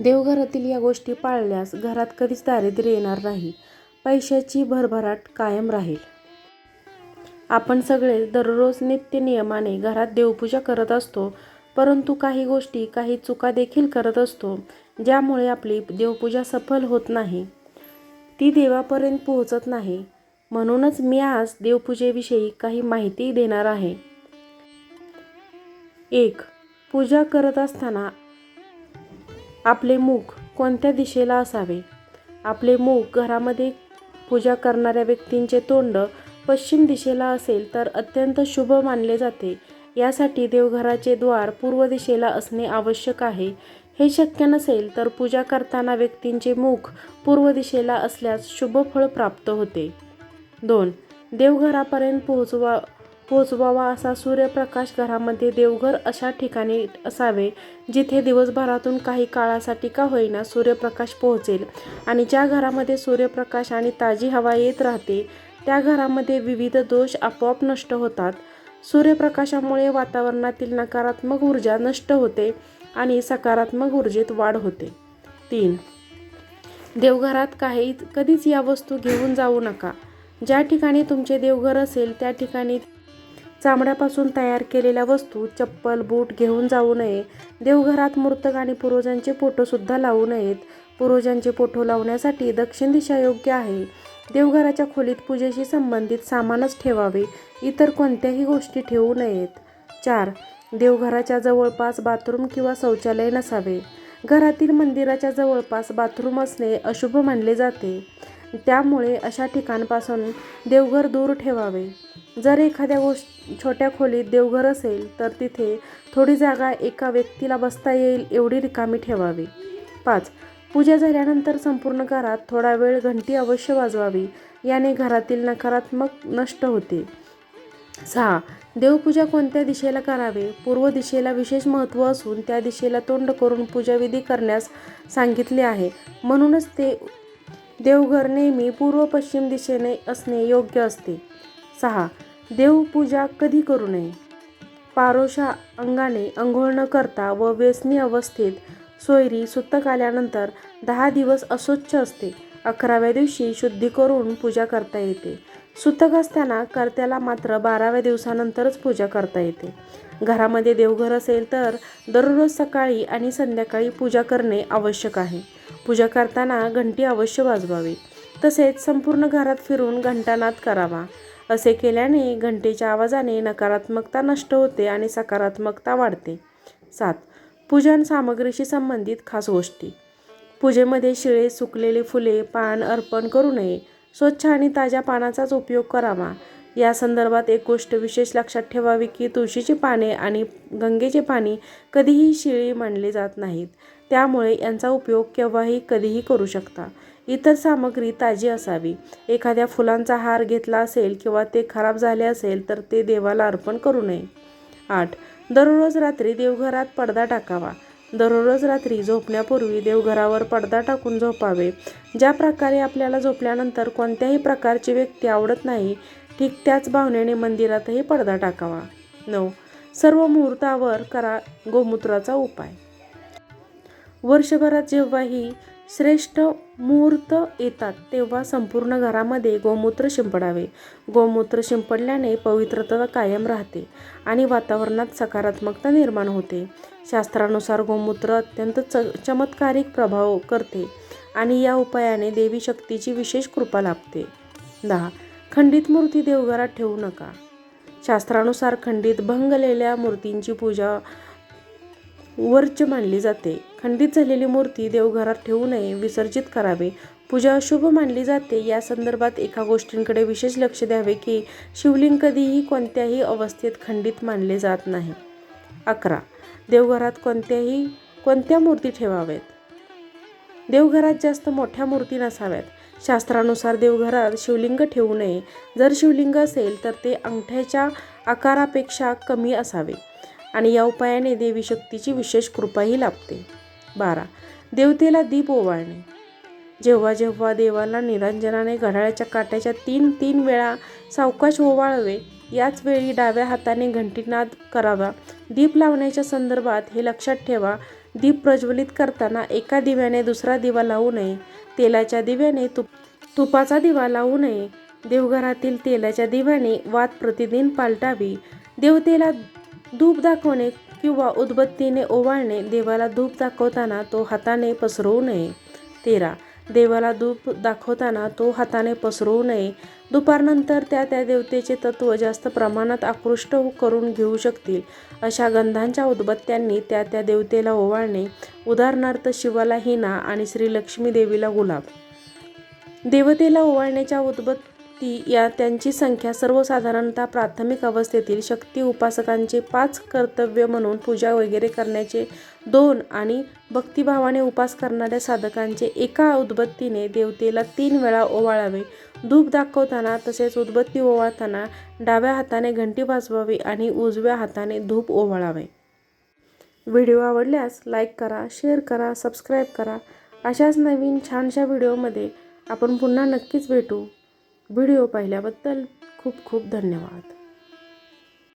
देवघरातील या गोष्टी पाळल्यास घरात कधीच दारिद्र्य येणार नाही. पैशाची भरभराट कायम राहील. आपण सगळे दररोज नित्य नियमाने घरात देवपूजा करत असतो, परंतु काही गोष्टी, काही चुका देखील करत असतो, ज्यामुळे आपली देवपूजा सफल होत नाही, ती देवापर्यंत पोहोचत नाही. म्हणूनच मी आज देवपूजेविषयी काही माहिती देणार आहे. 1. पूजा करत असताना आपले मुख कोणत्या दिशेला असावे? आपले मुख घरामध्ये पूजा करणाऱ्या व्यक्तींचे तोंड पश्चिम दिशेला असेल तर अत्यंत शुभ मानले जाते. यासाठी देवघराचे द्वार पूर्व दिशेला असणे आवश्यक आहे. हे शक्य नसेल तर पूजा करताना व्यक्तींचे मुख पूर्व दिशेला असल्यास शुभ फळ प्राप्त होते. 2. देवघरापर्यंत पोहोचवावा असा सूर्यप्रकाश घरामध्ये देवघर अशा ठिकाणी असावे जिथे दिवसभरातून काही काळासाठी का होईना सूर्यप्रकाश पोहोचेल आणि ज्या घरामध्ये सूर्यप्रकाश आणि ताजी हवा येत राहते त्या घरामध्ये विविध दोष आपोआप नष्ट होतात. सूर्यप्रकाशामुळे वातावरणातील नकारात्मक ऊर्जा नष्ट होते आणि सकारात्मक ऊर्जेत वाढ होते. 3. देवघरात कधीच या वस्तू घेऊन जाऊ नका. ज्या ठिकाणी तुमचे देवघर असेल त्या ठिकाणी चामड्यापासून तयार केलेल्या वस्तू, चप्पल, बूट घेऊन जाऊ नये. देवघरात मूर्तक आणि पूर्वजांचे फोटो सुद्धा लावू नयेत. पूर्वजांचे फोटो लावण्यासाठी दक्षिण दिशा योग्य आहे. देवघराच्या खोलीत पूजेशी संबंधित सामानच ठेवावे, इतर कोणत्याही गोष्टी ठेवू नयेत. 4. देवघराच्या जवळपास बाथरूम किंवा शौचालय नसावे. घरातील मंदिराच्या जवळपास बाथरूम असणे अशुभ मानले जाते, त्यामुळे अशा ठिकाणापासून देवघर दूर ठेवावे. जर एखाद्या छोट्या खोलीत देवघर असेल तर तिथे थोडी जागा एका व्यक्तीला बसता येईल एवढी रिकामी ठेवावी. 5. पूजा झाल्यानंतर संपूर्ण घरात थोडा वेळ घंटी अवश्य वाजवावी, याने घरातील नकारात्मक नष्ट होते. 6. देवपूजा कोणत्या दिशेला करावे? पूर्व दिशेला विशेष महत्त्व असून त्या दिशेला तोंड करून पूजाविधी करण्यास सांगितले आहे. म्हणूनच ते देवघर नेहमी पूर्व पश्चिम दिशेने असणे योग्य असते. 6. देवपूजा कधी करू नये? पारोशा अंगाने अंघोळ न करता व व्यसनी अवस्थेत सोयरी सुतक आल्यानंतर 10 दिवस अस्वच्छ असते. 11व्या दिवशी शुद्धी करून पूजा करता येते. सुतक असताना कर्त्याला मात्र 12व्या दिवसानंतरच पूजा करता येते. घरामध्ये देवघर असेल तर दररोज सकाळी आणि संध्याकाळी पूजा करणे आवश्यक आहे. पूजा करताना घंटी अवश्य वाजवावी. तसेच संपूर्ण घरात फिरून घंटानाद करावा. असे केल्याने घंटेच्या आवाजाने नकारात्मकता नष्ट होते आणि सकारात्मकता वाढते. 7. पूजन सामग्रीशी संबंधित खास गोष्टी. पूजेमध्ये शिळे, सुकलेले फुले, पान अर्पण करू नये. स्वच्छ आणि ताज्या पानाचाच उपयोग करावा. या संदर्भात एक गोष्ट विशेष लक्षात ठेवावी की तुळशीची पाने आणि गंगेचे पाणी कधीही शिळी मानले जात नाहीत, त्यामुळे यांचा उपयोग केव्हाही कधीही करू शकता. इतर सामग्री ताजी असावी. एखाद्या फुलांचा हार घेतला असेल किंवा ते खराब झाले असेल तर ते देवाला अर्पण करू नये. 8. दररोज रात्री देवघरात पडदा टाकावा. दररोज रात्री झोपण्यापूर्वी देवघरावर पडदा टाकून झोपावे. ज्या प्रकारे आपल्याला झोपल्यानंतर कोणत्याही प्रकारची व्यक्ती आवडत नाही, ठीक त्याच भावनेने मंदिरातही पडदा टाकावा. 9. सर्व मुहूर्तावर करा गोमूत्राचा उपाय. वर्षभरात जेव्हाही श्रेष्ठ मुहूर्त येतात तेव्हा संपूर्ण घरामध्ये गोमूत्र शिंपडावे. गोमूत्र शिंपडल्याने पवित्रता कायम राहते आणि वातावरणात सकारात्मकता निर्माण होते. शास्त्रानुसार गोमूत्र अत्यंत चमत्कारिक प्रभाव करते आणि या उपायाने देवी शक्तीची विशेष कृपा लाभते. 10. खंडित मूर्ती देवघरात ठेवू नका. शास्त्रानुसार खंडित भंगलेल्या मूर्तींची पूजा वर्ज्य मानली जाते. खंडित झालेली मूर्ती देवघरात ठेवू नये, विसर्जित करावे. पूजा अशुभ मानली जाते. या संदर्भात एका गोष्टींकडे विशेष लक्ष द्यावे की शिवलिंग कधीही कोणत्याही अवस्थेत खंडित मानले जात नाही. 11. देवघरात कोणत्या मूर्ती ठेवाव्यात? देवघरात जास्त मोठ्या मूर्ती नसाव्यात. शास्त्रानुसार देवघरात शिवलिंग ठेवू नये. जर शिवलिंग असेल तर ते अंगठ्याच्या आकारापेक्षा कमी असावे आणि या उपायाने देवी शक्तीची विशेष कृपाही लाभते. 12. देवतेला दीप ओवाळणे. जेव्हा जेव्हा देवाला निरांजनाने घड्याळाच्या काट्याच्या 3 वेळा सावकाश ओवाळावे. याच वेळी डाव्या हाताने घंटीनाद करावा. दीप लावण्याच्या संदर्भात हे लक्षात ठेवा, दीप प्रज्वलित करताना एका दिव्याने दुसरा दिवा लावू नये. तेलाच्या दिव्याने तुपाचा दिवा लावू नये. देवघरातील तेलाच्या दिव्याने वात प्रतिदिन पालटावी. देवतेला धूप दाखवणे किंवा उदबत्तीने ओवाळणे. देवाला धूप दाखवताना तो हाताने पसरवू नये. 13. देवाला धूप दाखवताना तो हाताने पसरवू नये. दुपारनंतर त्या देवतेचे तत्व जास्त प्रमाणात आकृष्ट करून घेऊ शकतील अशा गंधांच्या उदबत्त्यांनी त्या देवतेला ओवाळणे. उदाहरणार्थ शिवाला हिना आणि श्री लक्ष्मी देवीला गुलाब. देवतेला ओवाळण्याच्या उदबत्ती या त्यांची संख्या सर्वसाधारणतः प्राथमिक अवस्थेतील शक्ती उपासकांचे 5 कर्तव्य म्हणून पूजा वगैरे करण्याचे 2 आणि भक्तिभावाने उपास करणाऱ्या साधकांचे एका उदबत्तीने देवतेला 3 वेळा ओवाळावे. धूप दाखवताना तसेच उदबत्ती ओवाळताना डाव्या हाताने घंटी वाजवावी आणि उजव्या हाताने धूप ओवाळावे. व्हिडिओ आवडल्यास लाईक करा, शेअर करा, सबस्क्राईब करा. अशाच नवीन छानशा व्हिडिओमध्ये आपण पुन्हा नक्कीच भेटू. व्हिडिओ पाहिल्याबद्दल खूप खूप धन्यवाद.